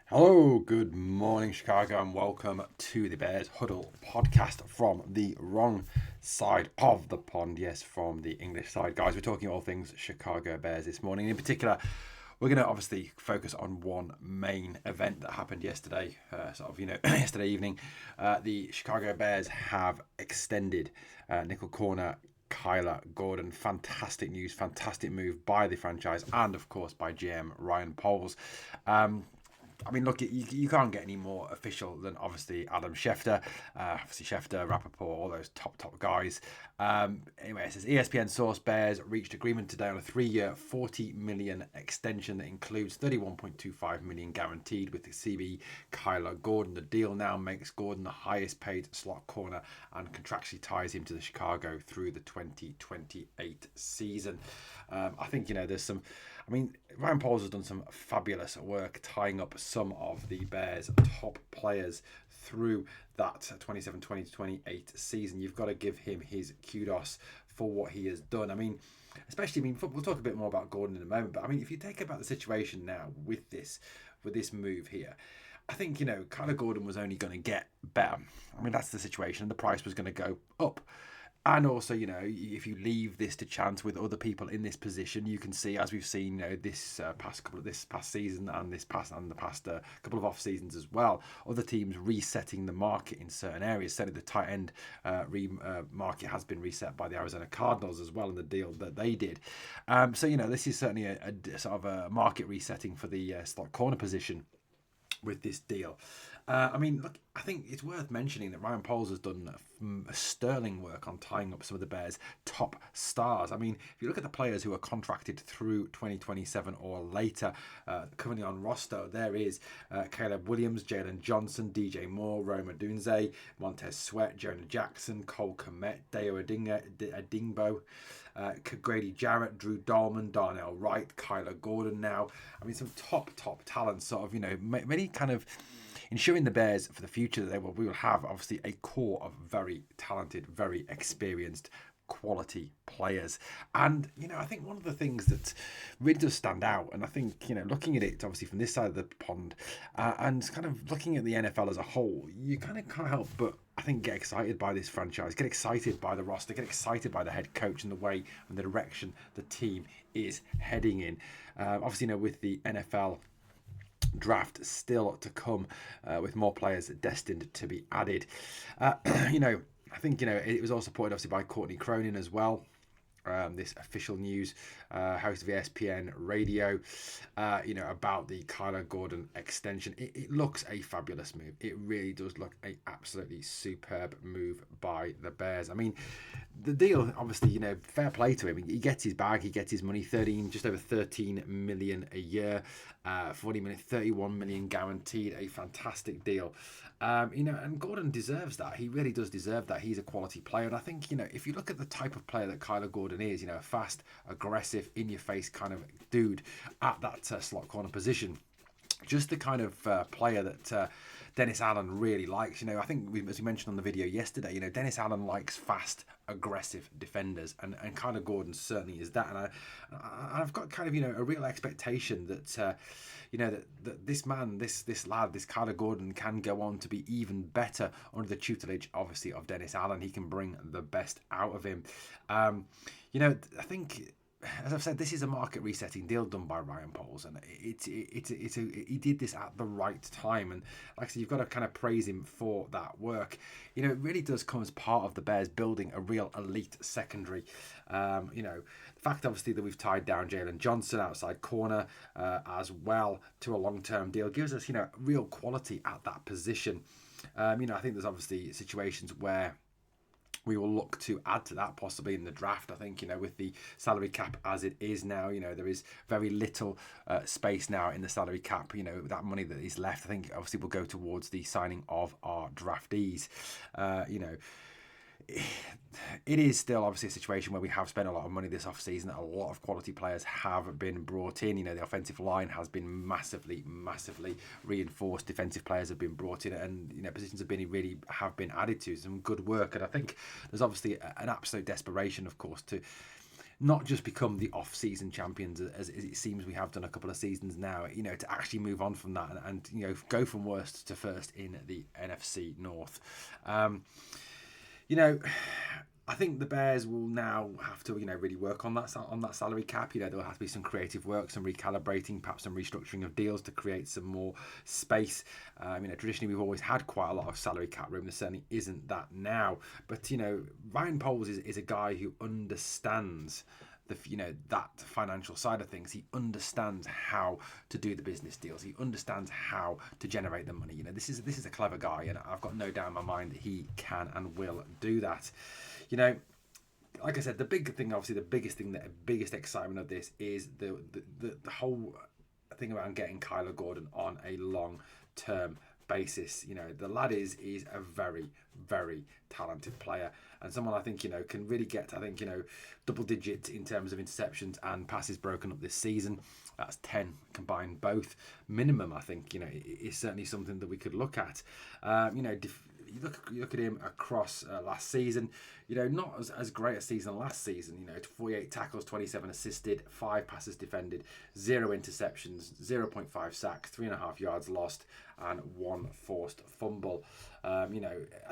Hello, good morning, Chicago, and welcome to the Bears Huddle podcast from the wrong side of the pond. Yes, from the English side. Guys, we're talking all things Chicago Bears this morning. In particular, we're going to obviously focus on one main event that happened yesterday, yesterday evening. The Chicago Bears have extended nickel corner Kyler Gordon. Fantastic news, fantastic move by the franchise and, of course, by GM Ryan Poles. I mean, look, you can't get any more official than obviously Adam Schefter, Rappaport, all those top guys. Anyway, it says ESPN source Bears reached agreement today on a 3-year, $40 million extension that includes $31.25 million guaranteed with the CB Kyler Gordon. The deal now makes Gordon the highest paid slot corner and contractually ties him to the Chicago through the 2028 season. I think, there's some. I mean, Ryan Poles has done some fabulous work tying up some of the Bears' top players through that 27-20-28 season. You've got to give him his kudos for what he has done. I mean, we'll talk a bit more about Gordon in a moment, but I mean, if you take about the situation now with this move here, I think, Kyler Gordon was only going to get better. I mean, that's the situation. The price was going to go up. And also, if you leave this to chance with other people in this position, you can see, as we've seen, this past season and the past couple of off seasons as well, other teams resetting the market in certain areas. Certainly, the tight end market has been reset by the Arizona Cardinals as well in the deal that they did. This is certainly a sort of a market resetting for the slot corner position with this deal. Look, I think it's worth mentioning that Ryan Poles has done sterling work on tying up some of the Bears' top stars. I mean, if you look at the players who are contracted through 2027 or later, currently on roster, there is Caleb Williams, Jalen Johnson, DJ Moore, Roma Dunze, Montez Sweat, Jonah Jackson, Cole Kmet, Deo Adingbo, Grady Jarrett, Drew Dahlman, Darnell Wright, Kyler Gordon now. I mean, some top talents, sort of, many kind of ensuring the Bears for the future that we will have obviously a core of very talented, very experienced, quality players. And I think one of the things that really does stand out, and I think looking at it obviously from this side of the pond, and kind of looking at the NFL as a whole, you kind of can't help but I think get excited by this franchise, get excited by the roster, get excited by the head coach and the way and the direction the team is heading in. Obviously, with the NFL draft still to come, with more players destined to be added. I think it was all supported obviously by Courtney Cronin as well. This official news, host of ESPN Radio, about the Kyler Gordon extension. It looks a fabulous move. It really does look a absolutely superb move by the Bears. I mean, the deal, obviously, fair play to him. He gets his bag, he gets his money, just over 13 million a year, 40 million, 31 million guaranteed. A fantastic deal. And Gordon deserves that. He really does deserve that. He's a quality player. And I think, if you look at the type of player that Kyler Gordon is, a fast, aggressive, in-your-face kind of dude at that slot corner position, just the kind of player that Dennis Allen really likes. I think as we mentioned on the video yesterday, Dennis Allen likes fast, aggressive defenders, and Kyler Gordon certainly is that. And I've got kind of a real expectation that that this man, this lad, this Kyler Gordon can go on to be even better under the tutelage, obviously, of Dennis Allen. He can bring the best out of him. I think, as I've said, this is a market resetting deal done by Ryan Poles, and he did this at the right time. And like I said, you've got to kind of praise him for that work. It really does come as part of the Bears building a real elite secondary. The fact, obviously, that we've tied down Jalen Johnson outside corner as well to a long-term deal gives us, real quality at that position. I think there's obviously situations where we will look to add to that possibly in the draft. I think, with the salary cap as it is now, there is very little space now in the salary cap. That money that is left, I think, obviously will go towards the signing of our draftees. It is still obviously a situation where we have spent a lot of money this off-season. A lot of quality players have been brought in. The offensive line has been massively reinforced. Defensive players have been brought in, and positions have been added to. Some good work, and I think there's obviously an absolute desperation, of course, to not just become the off-season champions as it seems we have done a couple of seasons now, to actually move on from that and go from worst to first in the NFC North. I think the Bears will now have to, really work on that salary cap. There will have to be some creative work, some recalibrating, perhaps some restructuring of deals to create some more space. Traditionally we've always had quite a lot of salary cap room. There certainly isn't that now. But Ryan Poles is a guy who understands that financial side of things. He understands how to do the business deals. He understands how to generate the money. This is a clever guy, and I've got no doubt in my mind that he can and will do that. Like I said, the big thing, obviously, the biggest excitement of this is the whole thing around getting Kyler Gordon on a long-term basis. The lad is a very, very talented player, and someone I think can really get, double digit in terms of interceptions and passes broken up this season. That's 10 combined both minimum. I think is certainly something that we could look at. You look at him across last season, not as great a season last season, 48 tackles, 27 assisted, 5 passes defended, 0 interceptions, 0.5 sacks, 3.5 yards lost, and 1 forced fumble. I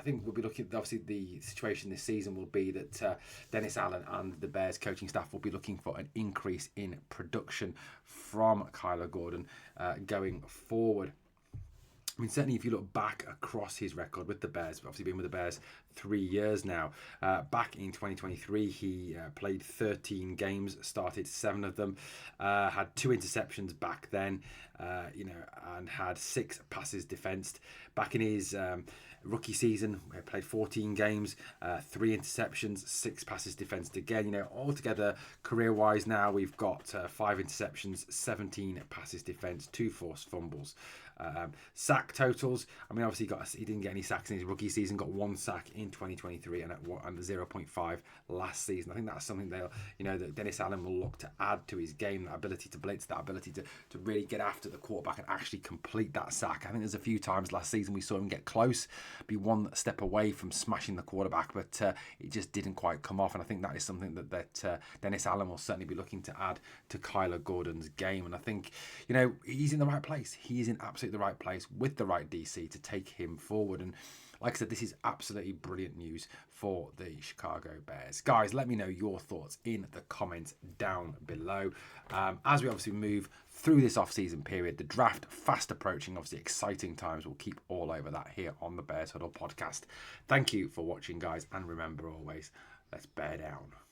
think we'll be looking, obviously the situation this season will be that Dennis Allen and the Bears coaching staff will be looking for an increase in production from Kyler Gordon going forward. Certainly if you look back across his record with the Bears, obviously been with the Bears 3 years now. Back in 2023, he played 13 games, started 7 of them, had 2 interceptions back then, and had 6 passes defensed. Back in his rookie season, he played 14 games, 3 interceptions, 6 passes defensed again. Altogether, career-wise now, we've got 5 interceptions, 17 passes defensed, 2 forced fumbles. Sack totals, obviously he didn't get any sacks in his rookie season, got 1 sack in 2023 and 0.5 last season. I think that's something that Dennis Allen will look to add to his game, that ability to blitz, that ability to really get after the quarterback and actually complete that sack. I think there's a few times last season we saw him get close, be 1 step away from smashing the quarterback, but it just didn't quite come off, and I think that is something that Dennis Allen will certainly be looking to add to Kyler Gordon's game. And I think he's in the right place. He is in absolutely the right place with the right DC to take him forward. And like I said, this is absolutely brilliant news for the Chicago Bears. Guys, let me know your thoughts in the comments down below. As we obviously move through this off-season period, the draft fast approaching, obviously exciting times. We'll keep all over that here on the Bears Huddle podcast. Thank you for watching, guys, and remember always, let's bear down.